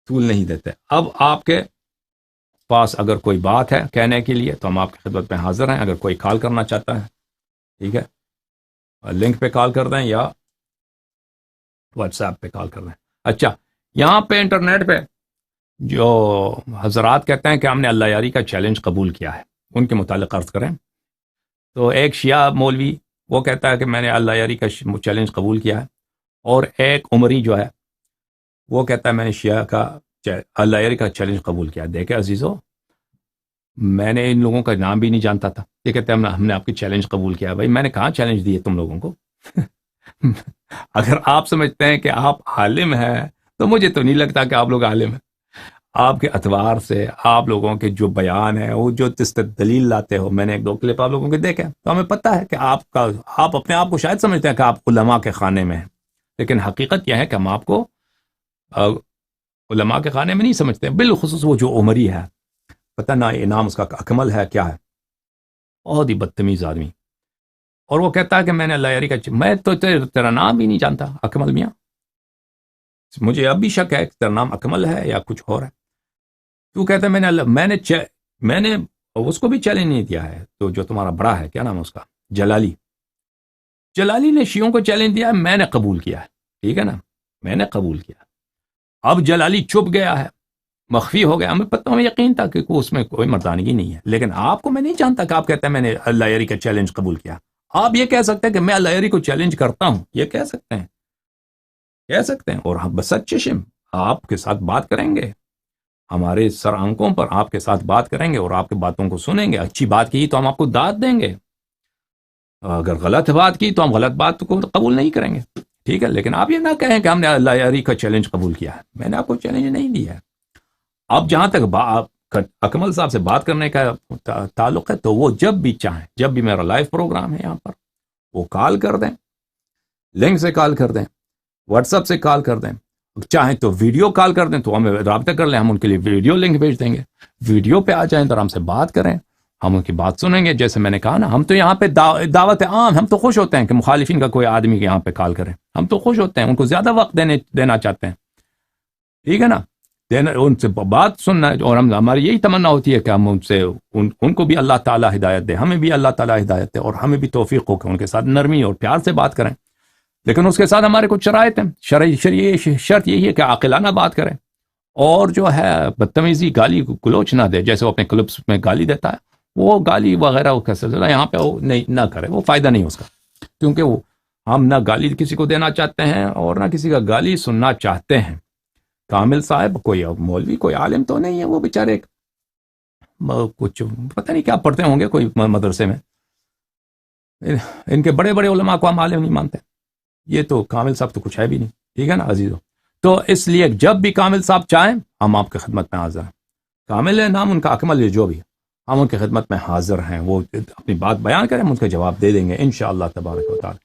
طول نہیں دیتے. اب آپ کے پاس اگر کوئی بات ہے کہنے کے لیے تو ہم آپ کی خدمت میں حاضر ہیں. اگر کوئی کال کرنا چاہتا ہے ٹھیک ہے, لنک پہ کال کر دیں یا واٹس ایپ پہ کال کر دیں. اچھا, یہاں پہ انٹرنیٹ پہ جو حضرات کہتے ہیں کہ ہم نے اللہ یاری کا چیلنج قبول کیا ہے, ان کے متعلق عرض کریں. تو ایک شیعہ مولوی وہ کہتا ہے کہ میں نے اللہ یاری کا چیلنج قبول کیا ہے, اور ایک عمری جو ہے وہ کہتا ہے میں نے شیعہ کا اللہ یاری کا چیلنج قبول کیا. دیکھیں عزیزو, میں نے ان لوگوں کا نام بھی نہیں جانتا تھا. یہ کہتے ہیں ہم نے آپ کی چیلنج قبول کیا. بھائی میں نے کہاں چیلنج دیے تم لوگوں کو؟ اگر آپ سمجھتے ہیں کہ آپ عالم ہیں تو مجھے تو نہیں لگتا کہ آپ لوگ عالم ہیں. آپ کے اتوار سے آپ لوگوں کے جو بیان ہے, وہ جو دلیل لاتے ہو, میں نے ایک دو کلپ آپ لوگوں کے دیکھے, تو ہمیں پتہ ہے کہ آپ اپنے آپ کو شاید سمجھتے ہیں کہ آپ علماء کے خانے میں ہیں, لیکن حقیقت یہ ہے کہ ہم آپ کو علماء کے خانے میں نہیں سمجھتے. بالخصوص وہ جو عمری ہے, پتہ نہ یہ نام اس کا اکمل ہے کیا ہے, بہت ہی بدتمیز آدمی. اور وہ کہتا ہے کہ میں نے اللہ یاری کا میں تو تیرا نام بھی نہیں جانتا اکمل میاں. مجھے اب بھی شک ہے کہ تیرا نام اکمل ہے یا کچھ اور ہے. تو کہتا ہے میں نے اس کو بھی چیلنج نہیں دیا ہے. تو جو تمہارا بڑا ہے, کیا نام ہے اس کا, جلالی نے شیعوں کو چیلنج دیا ہے, میں نے قبول کیا ہے. ٹھیک ہے نا, میں نے قبول کیا. اب جلالی چھپ گیا ہے, مخفی ہو گیا. ہمیں یقین تھا کہ اس میں کوئی مردانگی نہیں ہے, لیکن آپ کو میں نہیں جانتا کہ آپ کہتے ہیں میں نے اللہ یاری کا چیلنج قبول کیا. آپ یہ کہہ سکتے ہیں کہ میں اللہ یاری کو چیلنج کرتا ہوں, یہ کہہ سکتے ہیں, اور ہم بس چشم آپ کے ساتھ بات کریں گے, ہمارے سر آنکھوں پر آپ کے ساتھ بات کریں گے, اور آپ کی باتوں کو سنیں گے. اچھی بات کی تو ہم آپ کو داد دیں گے, اگر غلط بات کی تو ہم غلط بات کو قبول نہیں کریں گے. ٹھیک ہے, لیکن آپ یہ نہ کہیں کہ ہم نے اللہ یاری کا چیلنج قبول کیا ہے. میں نے آپ کو چیلنج نہیں دیا ہے. اب جہاں تک اکمل صاحب سے بات کرنے کا تعلق ہے, تو وہ جب بھی چاہیں, جب بھی میرا لائیو پروگرام ہے یہاں پر, وہ کال کر دیں, لنک سے کال کر دیں, واٹس ایپ سے کال کر دیں, چاہیں تو ویڈیو کال کر دیں, تو ہمیں رابطہ کر لیں, ہم ان کے لیے ویڈیو لنک بھیج دیں گے. ویڈیو پہ آ جائیں تو ہم سے بات کریں, ہم ان کی بات سنیں گے. جیسے میں نے کہا نا, ہم تو یہاں پہ دعوت عام, ہم تو خوش ہوتے ہیں کہ مخالفین کا کوئی آدمی یہاں پہ کال کرے. ہم تو خوش ہوتے ہیں, ان کو زیادہ وقت دینا چاہتے ہیں. ٹھیک ہے نا, ان سے بات سننا, اور ہماری یہی تمنا ہوتی ہے کہ ہم ان کو بھی اللہ تعالیٰ ہدایت دے, ہمیں بھی اللہ تعالیٰ ہدایت دے, اور ہمیں بھی توفیق ہو کہ ان کے ساتھ نرمی اور پیار سے بات کریں. لیکن اس کے ساتھ ہمارے کچھ شرائط ہیں. شرط یہی ہے کہ عاقلانہ بات کریں, اور جو ہے بدتمیزی گالی گلوچ نہ دے. جیسے وہ اپنے کلپس میں گالی دیتا ہے, وہ گالی وغیرہ کا سلسلہ یہاں پہ وہ نہ کرے, وہ فائدہ نہیں اس کا. کیونکہ وہ ہم نہ گالی کسی کو دینا چاہتے ہیں, اور نہ کسی کا گالی سننا چاہتے ہیں. کامل صاحب کوئی مولوی, کوئی عالم تو نہیں ہے, وہ بیچارے کچھ پتہ نہیں کیا پڑھتے ہوں گے کوئی مدرسے میں. ان کے بڑے بڑے علماء کو ہم عالم نہیں مانتے. یہ تو کامل صاحب تو کچھ ہے بھی نہیں. ٹھیک ہے نا عزیزو, تو اس لیے جب بھی کامل صاحب چاہیں ہم آپ کی خدمت میں حاضر ہیں. کامل ہے نام ان کا, اکمل ہے جو بھی, ہم ان کی خدمت میں حاضر ہیں. وہ اپنی بات بیان کریں, ہم ان کا جواب دے دیں گے انشاءاللہ تبارک و تعالی.